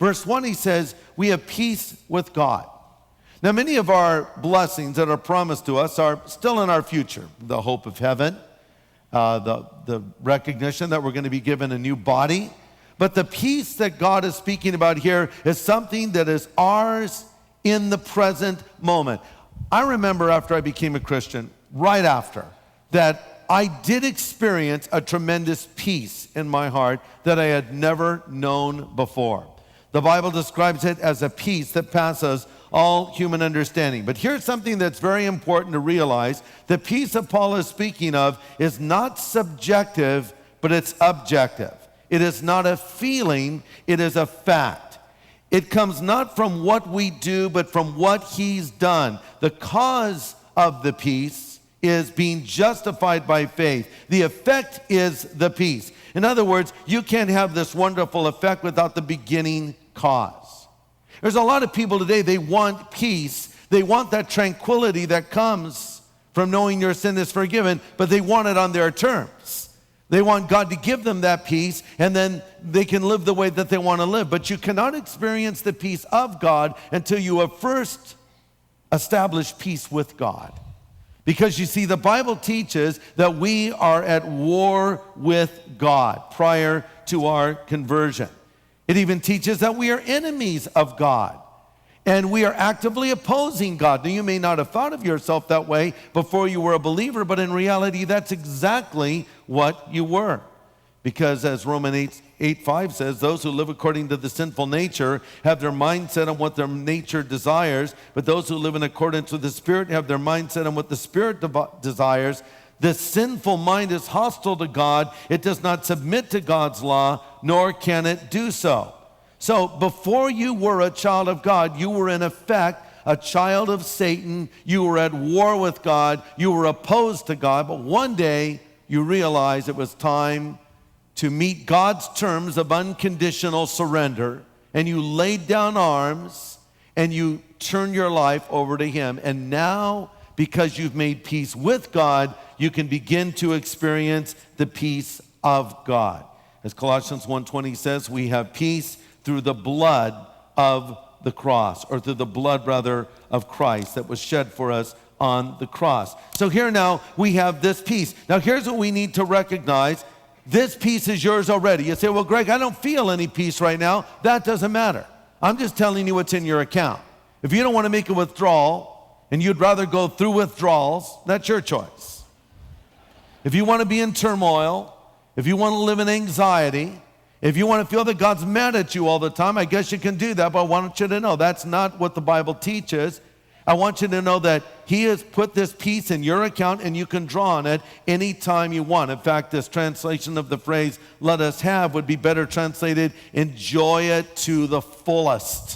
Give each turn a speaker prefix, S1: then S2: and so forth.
S1: Verse 1, he says, we have peace with God. Now, many of our blessings that are promised to us are still in our future. The hope of heaven, the recognition that we're going to be given a new body. But the peace that God is speaking about here is something that is ours in the present moment. I remember after I became a Christian, right after, that I did experience a tremendous peace in my heart that I had never known before. The Bible describes it as a peace that passes all human understanding. But here's something that's very important to realize. The peace that Paul is speaking of is not subjective, but it's objective. It is not a feeling, it is a fact. It comes not from what we do, but from what he's done. The cause of the peace is being justified by faith. The effect is the peace. In other words, you can't have this wonderful effect without the beginning cause. There's a lot of people today, they want peace. They want that tranquility that comes from knowing your sin is forgiven, but they want it on their terms. They want God to give them that peace, and then they can live the way that they want to live. But you cannot experience the peace of God until you have first established peace with God. Because you see, the Bible teaches that we are at war with God prior to our conversion. It even teaches that we are enemies of God. And we are actively opposing God. Now, you may not have thought of yourself that way before you were a believer, but in reality, that's exactly what you were. Because as Romans 8:5 says, those who live according to the sinful nature have their mindset on what their nature desires, but those who live in accordance with the Spirit have their mindset on what the Spirit desires. The sinful mind is hostile to God. It does not submit to God's law, nor can it do so. So before you were a child of God, you were in effect a child of Satan. You were at war with God. You were opposed to God. But one day you realized it was time to meet God's terms of unconditional surrender. And you laid down arms and you turned your life over to Him. And now, because you've made peace with God, you can begin to experience the peace of God. As Colossians 1:20 says, we have peace through the blood of the cross, or through the blood, rather, of Christ that was shed for us on the cross. So here now we have this peace. Now here's what we need to recognize. This peace is yours already. You say, well, Greg, I don't feel any peace right now. That doesn't matter. I'm just telling you what's in your account. If you don't want to make a withdrawal and you'd rather go through withdrawals, that's your choice. If you want to be in turmoil, if you want to live in anxiety, if you want to feel that God's mad at you all the time, I guess you can do that, but I want you to know that's not what the Bible teaches. I want you to know that He has put this peace in your account and you can draw on it anytime you want. In fact, this translation of the phrase, let us have, would be better translated, enjoy it to the fullest.